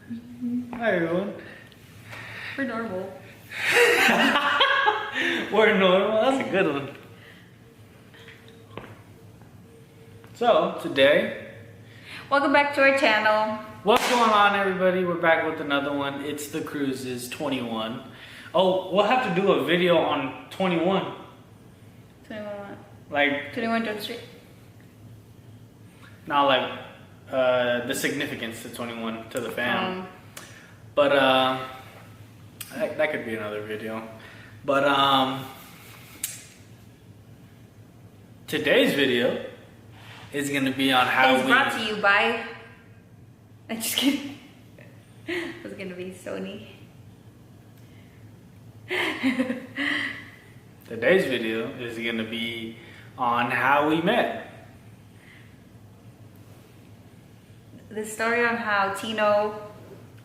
Hi everyone. We're normal. We're normal. That's a good one. So today, Welcome back to our channel. what's going on, everybody? We're back with another one. It's the Cruises 21. Oh, we'll have to do a video on 21. 21 what? Like, 21 Jump Street. not like the significance to 21 to the fam. But that could be another video. But today's video is gonna be on how It's brought to you by... I'm just kidding. It was gonna be Sony. Today's video is gonna be on how we met. The story on how Tino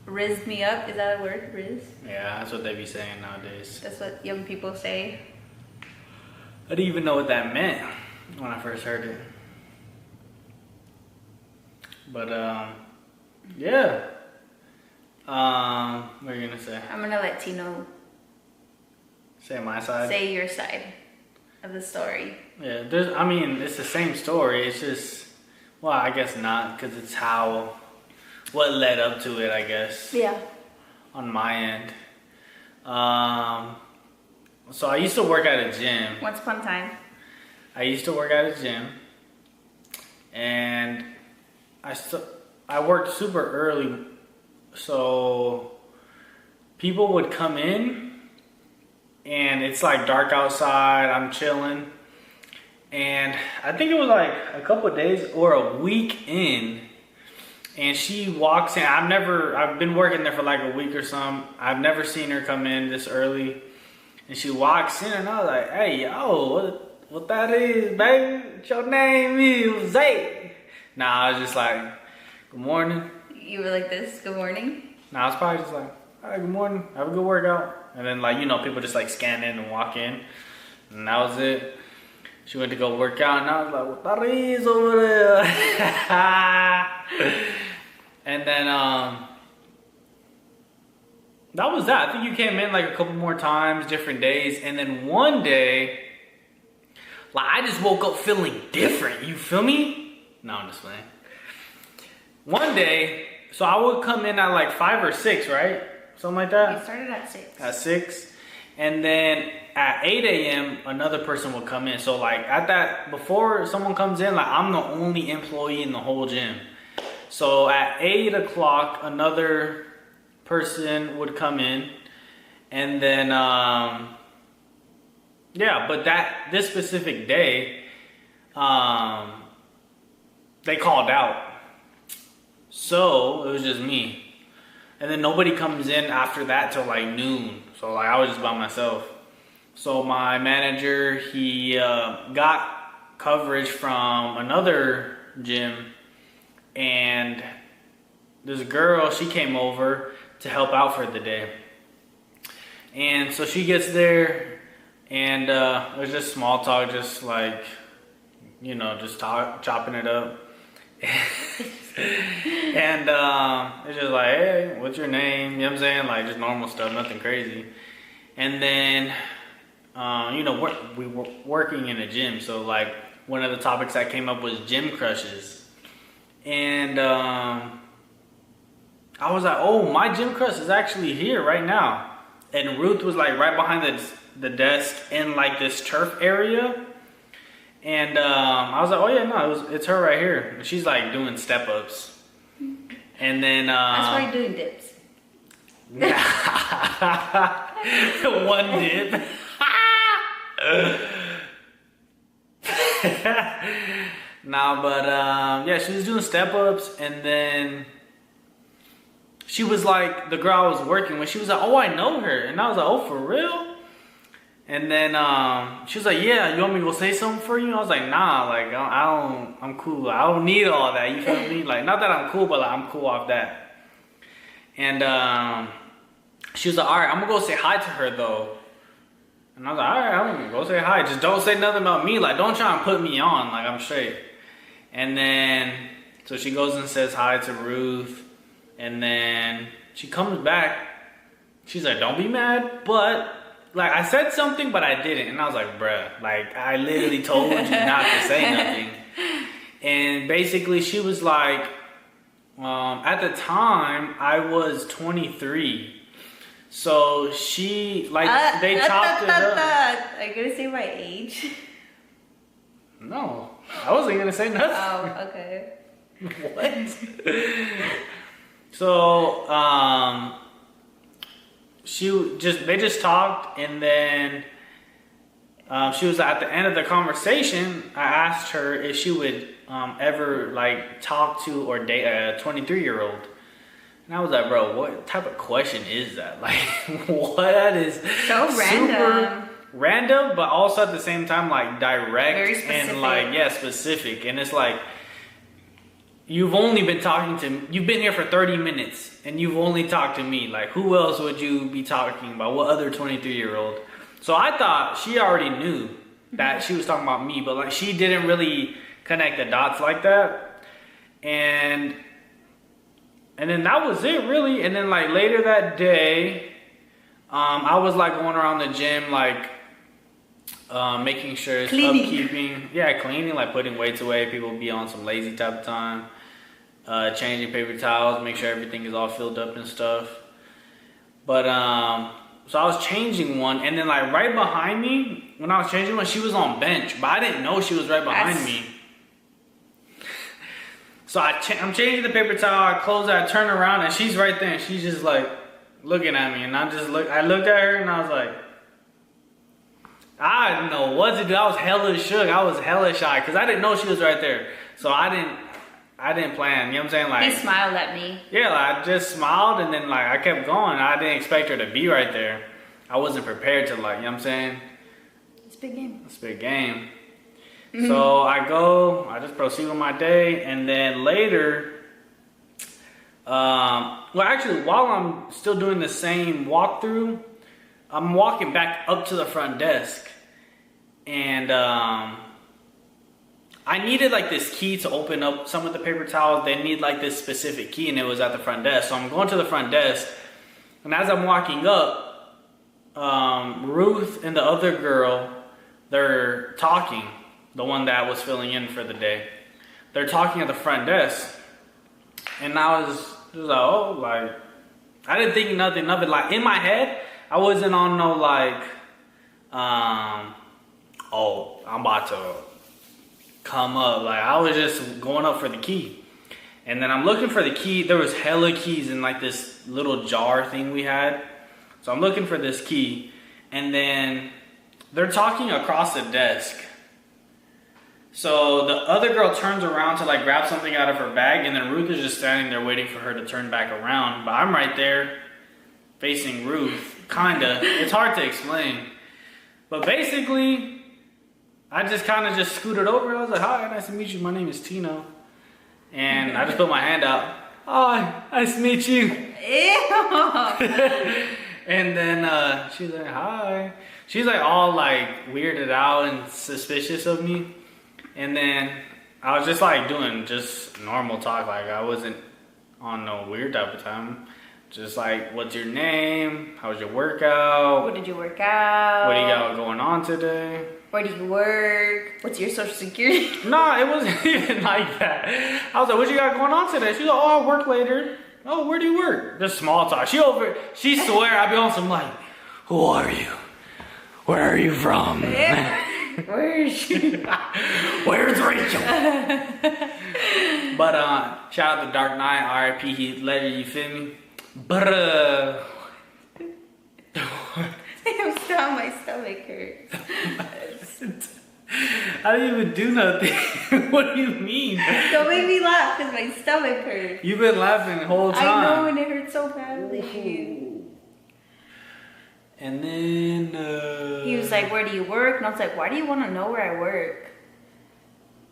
rizzed me up. Is that a word? Riz? Yeah, that's what they be saying nowadays. That's what young people say. I didn't even know what that meant when I first heard it. But yeah. What are you gonna say? I'm gonna let Tino Say my side? say your side of the story. Yeah, I mean, it's the same story. It's just, well, I guess not, because it's what led up to it, I guess. Yeah. On my end. So I used to work at a gym. Once upon a time. I used to work at a gym. And I worked super early. So people would come in. And it's like dark outside, I'm chilling. And I think it was like a couple of days or a week in. And she walks in, I've been working there for like a week or something. I've never seen her come in this early. And she walks in and I was like, hey, yo, what that is, baby? What your name is? Zay. Nah, I was just like, good morning. You were like this, good morning. Nah, I was probably just like, all right, good morning, have a good workout. And then, like, you know, people just like scan in and walk in. And that was it. She went to go work out and I was like, what that is over there? And then, that was that. I think you came in like a couple more times, different days. And then one day, like, I just woke up feeling different. You feel me? No, I'm just playing. One day, so I would come in at like 5 or 6, right? Something like that. We started at 6. At 6. And then at 8 a.m., another person would come in. So like before someone comes in, like I'm the only employee in the whole gym. So at 8 o'clock, another person would come in. And then, yeah, but this specific day, they called out. So it was just me. And then nobody comes in after that till like noon. So like I was just by myself. So my manager, he got coverage from another gym. And this girl, she came over to help out for the day. And so she gets there and it was just small talk, just like, you know, just chopping it up. And it's just like, hey, what's your name? You know what I'm saying? Like just normal stuff, nothing crazy. And then, you know, we were working in a gym. So like one of the topics that came up was gym crushes. And I was like, oh, my gym crush is actually here right now. And Ruth was like right behind the desk in like this turf area. And I was like, oh yeah, no, it's her right here. And she's like doing step ups. And then That's why you're doing dips. One dip. Nah, but yeah, she was doing step ups, and then she was like, the girl I was working with, she was like, oh, I know her. And I was like, oh, for real? And then she was like, yeah, you want me to go say something for you? I was like, nah, like I'm cool. I don't need all that, you feel me? Like, not that I'm cool, but like, I'm cool off that. And she was like, all right, I'm gonna go say hi to her though. And I was like, all right, I'm gonna go say hi. Just don't say nothing about me. Like, don't try and put me on. Like, I'm straight. And then, so she goes and says hi to Ruth. And then she comes back. She's like, don't be mad, but like I said something, but I didn't. And I was like, bruh, like I literally told you not to say nothing. And basically she was like, at the time I was 23. So she, like, they talked to her. Are you gonna say my age? No, I wasn't gonna say nothing. Oh, okay. What? So, they just talked, and then she was at the end of the conversation. I asked her if she would ever like talk to or date a 23-year-old, and I was like, bro, what type of question is that? Like, what? That is so random. Random, but also at the same time like direct. Very specific. And like specific. And it's like, you've only been talking to, you've been here for 30 minutes and you've only talked to me. Like, who else would you be talking about? What other 23-year-old? So I thought she already knew that she was talking about me, but like she didn't really connect the dots like that. And then that was it really. And then like later that day, I was like going around the gym, like making sure it's cleaning. Upkeeping. Yeah, cleaning, like putting weights away. People be on some lazy type of time. Changing paper towels, make sure everything is all filled up and stuff. But so I was changing one, and then like right behind me, when I was changing one, she was on bench, but I didn't know she was right behind me. So I'm changing the paper towel, I close it, I turn around, and she's right there, and she's just like looking at me, and I looked at her, and I was like, I didn't know what to do. I was hella shook. I was hella shy because I didn't know she was right there. So I didn't plan. You know what I'm saying? Like, he smiled at me. Yeah, like, I just smiled and then like I kept going. I didn't expect her to be right there. I wasn't prepared to, like, you know what I'm saying? It's a big game. It's a big game. Mm-hmm. So I just proceed with my day, and then later, well, actually, while I'm still doing the same walkthrough, I'm walking back up to the front desk, and I needed like this key to open up some of the paper towels. They need like this specific key, and it was at the front desk. So I'm going to the front desk, and as I'm walking up, Ruth and the other girl, they're talking. The one that was filling in for the day, they're talking at the front desk, and I was just like, oh, like I didn't think nothing of it. Like in my head, I wasn't on no like, oh, I'm about to come up. Like I was just going up for the key. And then I'm looking for the key. There was hella keys in like this little jar thing we had. So I'm looking for this key. And then they're talking across the desk. So the other girl turns around to like grab something out of her bag. And then Ruth is just standing there waiting for her to turn back around. But I'm right there facing Ruth. Kinda. It's hard to explain. But basically, I just kind of just scooted over. I was like, hi, nice to meet you. My name is Tino. And I just put my hand out. Hi, nice to meet you. Ew. And then she's like, hi. She's like all like weirded out and suspicious of me. And then I was just like doing just normal talk. Like I wasn't on no weird type of time. Just like, what's your name? How was your workout? What did you work out? What do you got going on today? Where do you work? What's your social security? Nah, it wasn't even like that. I was like, what you got going on today? She's like, oh, I'll work later. Oh, where do you work? Just small talk. She swear I be on some like, who are you? Where are you from? Where is she? Where's Rachel? But shout out to Dark Knight, R.I.P. Heath Ledger, you feel me? But I'm still on my stomach hurts. I didn't even do nothing. What do you mean? Don't make me laugh because my stomach hurts. You've been laughing the whole time. I know, and it hurts so badly. Ooh. And then he was like, where do you work? And I was like, why do you want to know where I work?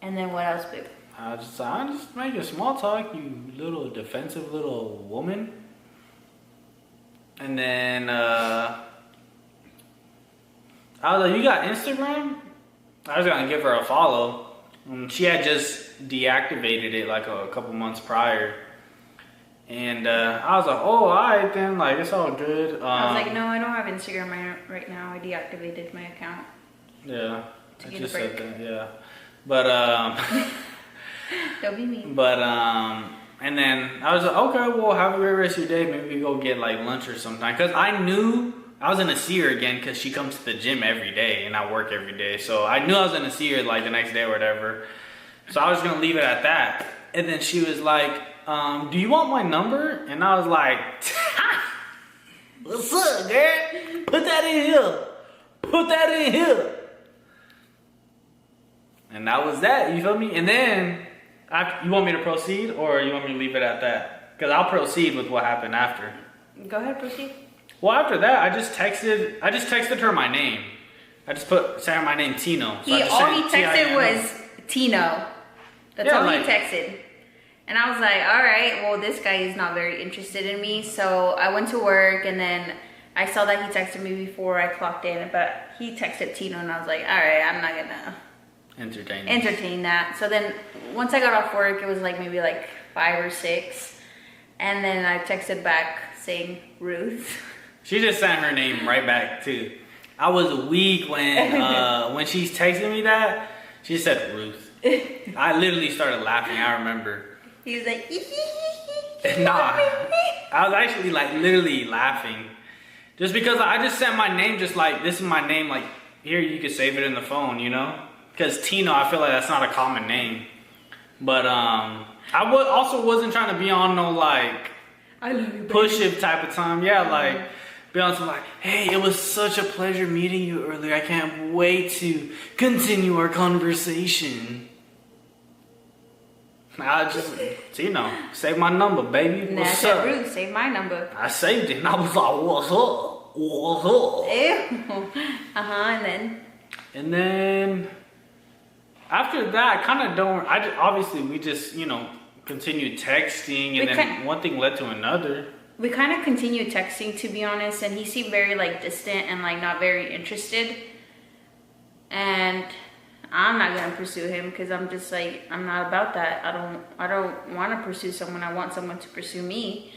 And then what else, babe? I'm just making small talk, you little defensive little woman. And then I was like, you got Instagram? I was gonna give her a follow. She had just deactivated it like a couple months prior. And I was like, oh, all right then, like it's all good. I was like, no, I don't have Instagram right now. I deactivated my account. Yeah, To I get just a break. said that, yeah. But Don't be mean. but and then I was like, okay, well, have a great rest of your day. Maybe we go get like lunch or sometime. Cause I knew I was gonna see her again because she comes to the gym every day and I work every day. So I knew I was gonna see her like the next day or whatever. So I was gonna leave it at that. And then she was like, do you want my number? And I was like, what's up, girl? Put that in here. Put that in here. And that was that, you feel me? And then, you want me to proceed or you want me to leave it at that? Because I'll proceed with what happened after. Go ahead, proceed. Well, after that, I just texted her my name. I just said my name, Tino. All he texted was Tino. That's Yeah, all like- he texted. And I was like, all right, well, this guy is not very interested in me. So I went to work and then I saw that he texted me before I clocked in, but he texted Tino and I was like, all right, I'm not gonna entertain that. So then once I got off work, it was like maybe like 5 or 6. And then I texted back saying Ruth. She just sent her name right back too. I was weak when she's texting me that. She said Ruth. I literally started laughing. I remember. He was like, Nah, I was actually like literally laughing, just because I just sent my name, just like this is my name. Like here, you could save it in the phone, you know. Because Tino, I feel like that's not a common name. But also wasn't trying to be on no like I love you, push it type of time. Yeah, like be on some like, hey, it was such a pleasure meeting you earlier. I can't wait to continue our conversation. I just, Tino, save my number, baby. What's up? Ruth, save my number. I saved it and I was like, what's up? What's up? Ew. And then after that, I kind of don't, obviously we just, continued texting and then one thing led to another. We kind of continued texting, to be honest, and he seemed very like distant and like not very interested. And I'm not gonna pursue him because I'm just like, I'm not about that. I don't want to pursue someone. I want someone to pursue me.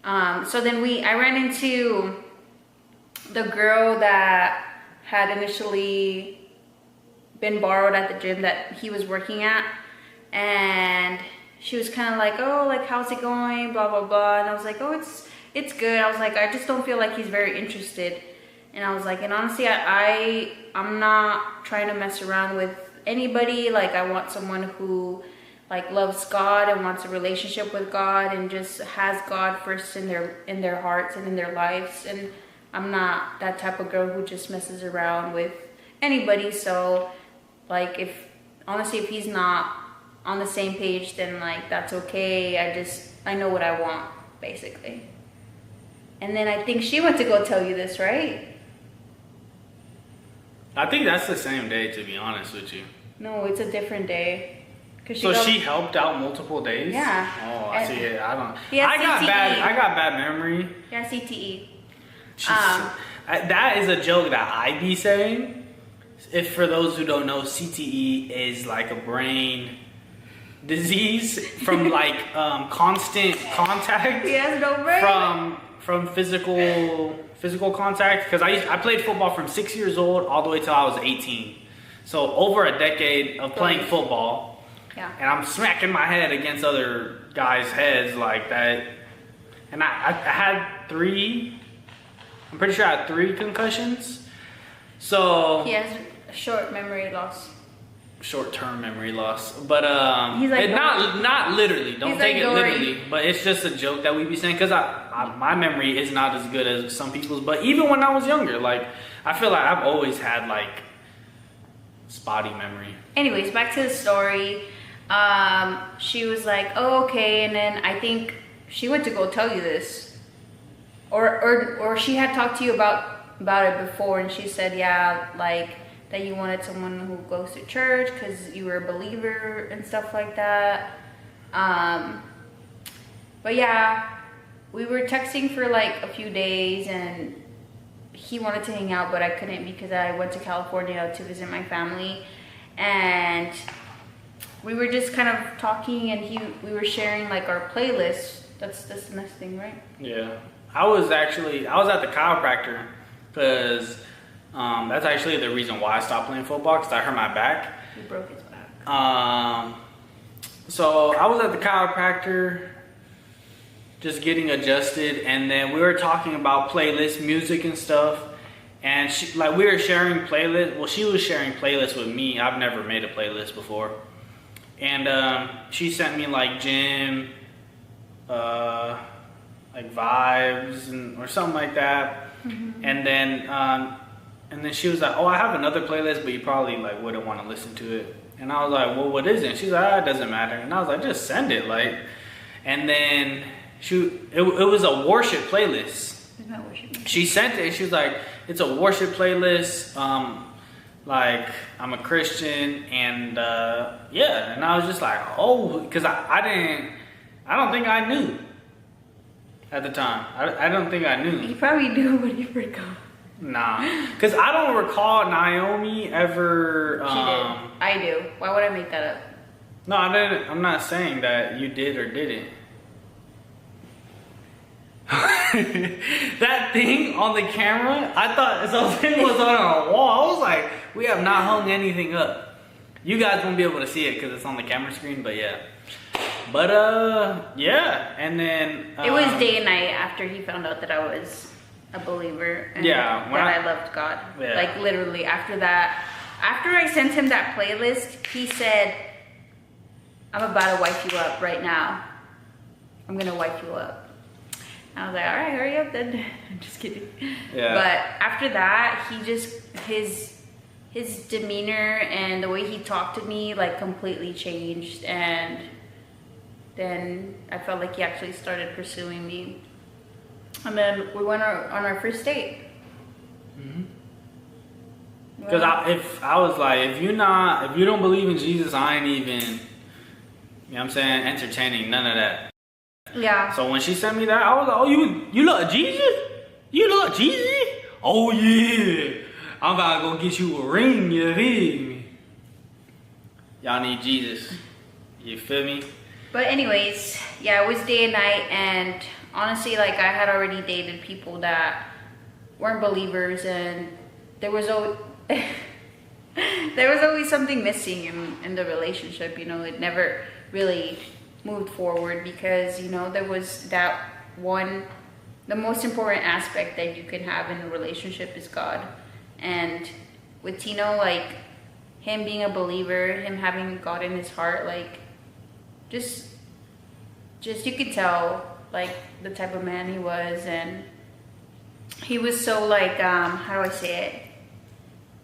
So then I ran into the girl that had initially been borrowed at the gym that he was working at, and she was kind of like, oh, like how's it going, blah blah blah. And I was like, oh, it's good. I was like, I just don't feel like he's very interested. And I was like, and honestly, I'm not trying to mess around with anybody. Like, I want someone who like loves God and wants a relationship with God and just has God first in their hearts and in their lives. And I'm not that type of girl who just messes around with anybody. So like, if he's not on the same page, then like that's okay. I know what I want, basically. And then I think she went to go tell you this, right? I think that's the same day, to be honest with you. No, it's a different day. She helped out multiple days? Yeah. Oh, I see it. I CTE. got bad memory. Yeah, CTE. That is a joke that I be saying. If for those who don't know, CTE is like a brain disease from like constant contact. Yes, no brain. From physical contact, because I played football from 6 years old all the way till I was 18, so over a decade of playing football. Yeah. And I'm smacking my head against other guys' heads like that, and I had 3. I'm pretty sure I had 3 concussions. So he has short memory loss. Short-term memory loss, but He's like not literally. Don't take it Dory. literally, but it's just a joke that we be saying because my memory is not as good as some people's. But even when I was younger, like I feel like I've always had like spotty memory. Anyways, back to the story. She was like, "Oh, okay," and then I think she went to go tell you this, or she had talked to you about it before, and she said, "Yeah, like." That you wanted someone who goes to church because you were a believer and stuff like that. But yeah, we were texting for like a few days and he wanted to hang out, but I couldn't because I went to California to visit my family. And we were just kind of talking and we were sharing like our playlist That's the next thing, right? Yeah. I was at the chiropractor because that's actually the reason why I stopped playing football, because I hurt my back. He broke his back. So I was at the chiropractor just getting adjusted, and then we were talking about playlists, music and stuff. And we were sharing playlists. Well, she was sharing playlists with me. I've never made a playlist before. And she sent me like gym, like vibes or something like that. Mm-hmm. And then she was like, "Oh, I have another playlist, but you probably like wouldn't want to listen to it." And I was like, "Well, what is it?" She's like, "It doesn't matter." And I was like, "Just send it." Like, and then it was a worship playlist. It's not worship. She sent it. She was like, "It's a worship playlist. Like I'm a Christian, and yeah." And I was just like, "Oh," because I don't think I knew at the time. I don't think I knew. You probably knew when you forgot. Nah, because I don't recall Naomi ever. She did. I do. Why would I make that up? No, I didn't. I'm not saying that you did or didn't. That thing on the camera, I thought something was on a wall. I was like, we have not hung anything up. You guys won't be able to see it because it's on the camera screen, but yeah. But yeah, and then it was day and night after he found out that I was a believer and that I loved God. Yeah. Like literally after that, after I sent him that playlist, he said, "I'm about to wipe you up right now. I'm gonna wipe you up." I was like, "All right, hurry up then." I'm just kidding. Yeah. But after that, he just his demeanor and the way he talked to me like completely changed, and then I felt like he actually started pursuing me. And then we went on our first date. Because if I was like, if you don't believe in Jesus, I ain't even, you know what I'm saying, entertaining none of that. Yeah. So when she sent me that, I was like, "Oh, you love Jesus? You love Jesus? Oh yeah, I'm about to go get you a ring. You feel me? Y'all need Jesus. You feel me?" But anyways, yeah, it was day and night, and honestly, like I had already dated people that weren't believers, and there was always something missing in the relationship. You know, it never really moved forward because, you know, there was that one, the most important aspect that you can have in a relationship is God. And with Tino, like him being a believer, him having God in his heart, like just you could tell like the type of man he was. And he was so like how do I say it,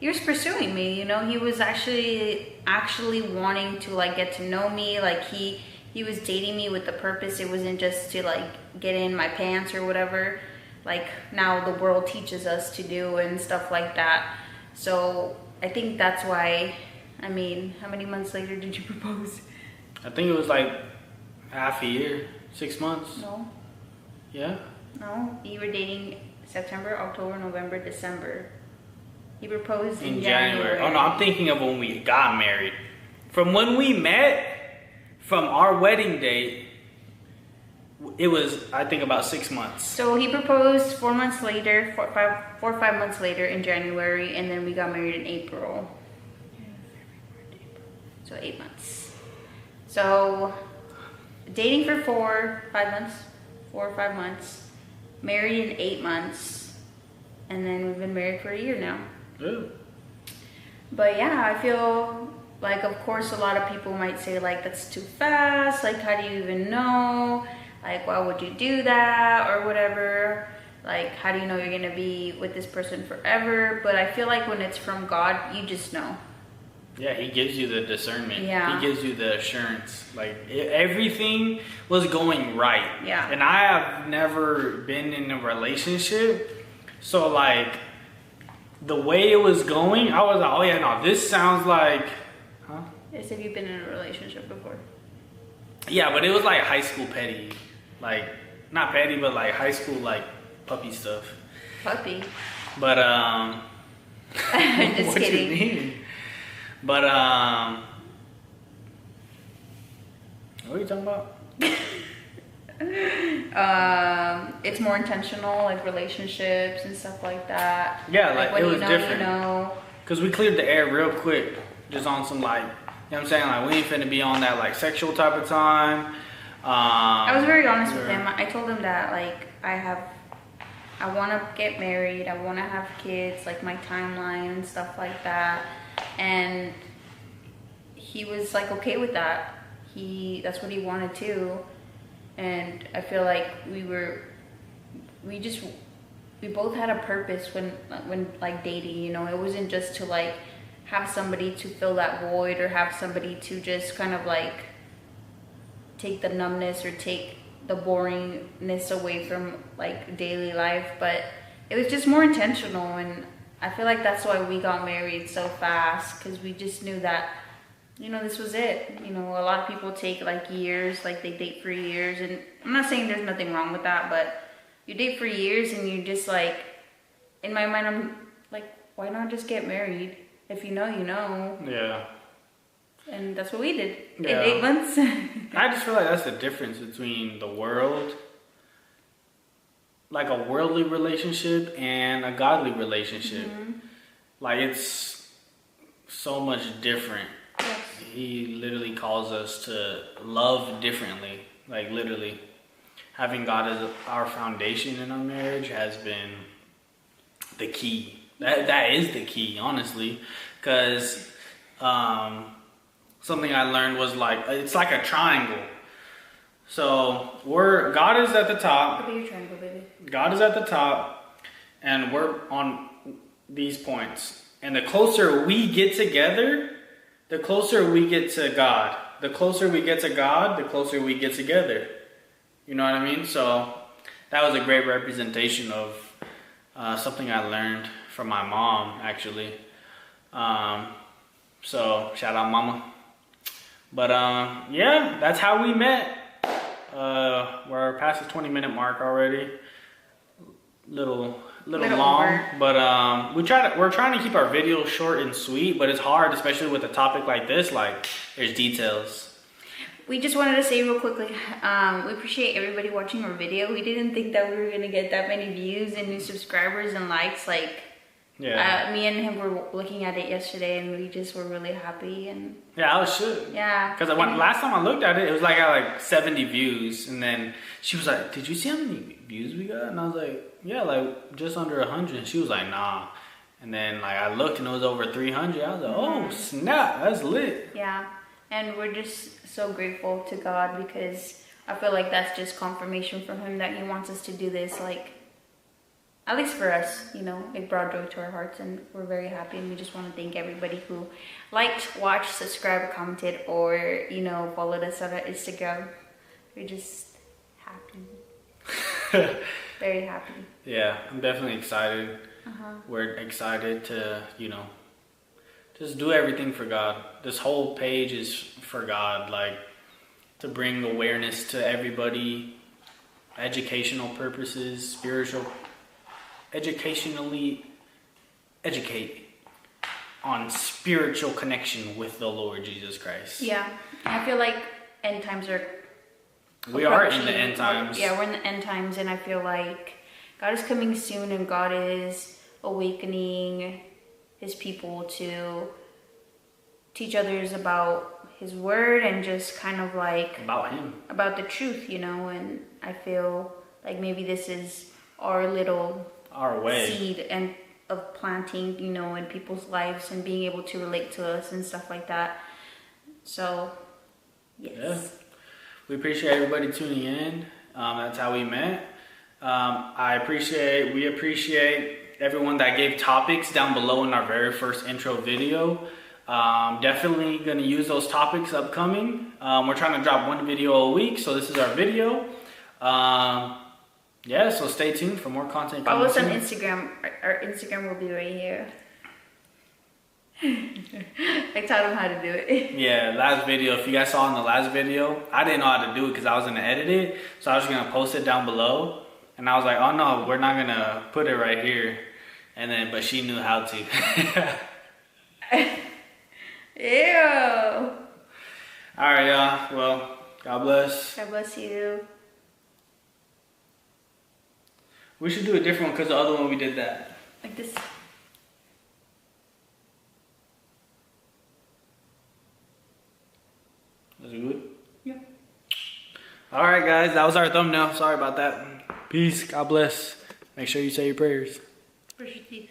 he was pursuing me, you know. He was actually wanting to like get to know me. Like he was dating me with the purpose. It wasn't just to like get in my pants or whatever, like now the world teaches us to do and stuff like that. So I think that's why, I mean, how many months later did you propose? I think it was like half a year, 6 months. No. Yeah? No, you were dating September, October, November, December. He proposed in January. Oh no, I'm thinking of when we got married. From when we met, from our wedding date, it was, I think, about 6 months. So he proposed 4 months later, 4 or 5 months later in January, and then we got married in April. So 8 months. So dating for 4 or 5 months, married in 8 months, and then we've been married for a year now. Yeah. But yeah, I feel like, of course, a lot of people might say like, that's too fast. Like, how do you even know? Like, why would you do that or whatever? Like, how do you know you're gonna be with this person forever? But I feel like when it's from God, you just know. Yeah, he gives you the discernment. Yeah. He gives you the assurance. Like, everything was going right. Yeah. And I have never been in a relationship. So, like, the way it was going, I was like, oh, yeah, no, this sounds like... Huh? Yes, have you been in a relationship before? Yeah, but it was like high school petty. Like, not petty, but like high school, like, puppy stuff. Puppy? But, Just what kidding. You mean? But, what are you talking about? It's more intentional, like relationships and stuff like that. Yeah, like when it was you know, different. you know. Cause we cleared the air real quick, just on some like, you know what I'm saying? Like we ain't finna be on that like sexual type of time. I was very honest with him. I told him that like I want to get married. I want to have kids, like my timeline and stuff like that. And he was like okay with that. That's what he wanted to. And I feel like we both had a purpose when like dating, you know. It wasn't just to like have somebody to fill that void or have somebody to just kind of like take the numbness or take the boringness away from like daily life, but it was just more intentional. And I feel like that's why we got married so fast, because we just knew that, you know, this was it. You know, a lot of people take like years, like they date for years, and I'm not saying there's nothing wrong with that, but you date for years and you just like, in my mind, I'm like, why not just get married? If you know, you know. Yeah. And that's what we did Yeah. in 8 months. I just feel like that's the difference between the world, like a worldly relationship and a godly relationship. Mm-hmm. Like it's so much different. Yes. He literally calls us to love differently. Like literally, having God as our foundation in our marriage has been the key. That is the key, honestly, because something I learned was like it's like a triangle. So God is at the top. Look at your triangle, baby. God is at the top, and we're on these points. And the closer we get together, the closer we get to God. The closer we get to God, the closer we get together. You know what I mean? So that was a great representation of something I learned from my mom, actually. So shout out, Mama. But yeah, that's how we met. We're past the 20-minute mark already. Little long, over. but we're trying to keep our videos short and sweet, but it's hard, especially with a topic like this. Like there's details. We just wanted to say real quickly, we appreciate everybody watching our video. We didn't think that we were gonna get that many views and new subscribers and likes. Like, Yeah. Me and him were looking at it yesterday, and we just were really happy. And Yeah, I was shook. yeah, Because last time I looked at it, it was like at like 70 views, and then she was like, "Did you see how many views we got?" And I was like, "Yeah, like just under 100." And she was like, "Nah." And then like I looked, and it was over 300. I was like, "Oh snap, that's lit." yeah, and we're just so grateful to God, because I feel like that's just confirmation from Him that He wants us to do this. Like, at least for us, you know, it brought joy to our hearts, and we're very happy. And we just want to thank everybody who liked, watched, subscribed, commented, or, you know, followed us on our Instagram. We're just happy. Very happy. Yeah, I'm definitely excited. Uh-huh. We're excited to, you know, just do everything for God. This whole page is for God, like to bring awareness to everybody, educational purposes, spiritual, educationally educate on spiritual connection with the Lord Jesus Christ. Yeah, I feel like end times are We are in the end times. Yeah, we're in the end times, and I feel like God is coming soon, and God is awakening His people to teach others about His word and just kind of like About Him. about the truth, you know. And I feel like maybe this is our little Our way. seed and of planting, you know, in people's lives and being able to relate to us and stuff like that. So, yes. Yeah. We appreciate everybody tuning in. That's how we met. We appreciate everyone that gave topics down below in our very first intro video. Definitely going to use those topics upcoming. We're trying to drop one video a week, so this is our video. Yeah, so stay tuned for more content. Follow us on Instagram. Our Instagram will be right here. I taught him how to do it. Yeah, last video. If you guys saw in the last video, I didn't know how to do it because I was going to edit it. So I was going to post it down below. And I was like, oh no, we're not going to put it right here. And then, but she knew how to. Ew. All right, y'all. Well, God bless. God bless you. We should do a different one because the other one we did that. Like this. That's good. Yeah. All right, guys, that was our thumbnail. Sorry about that. Peace. God bless. Make sure you say your prayers. Brush your teeth.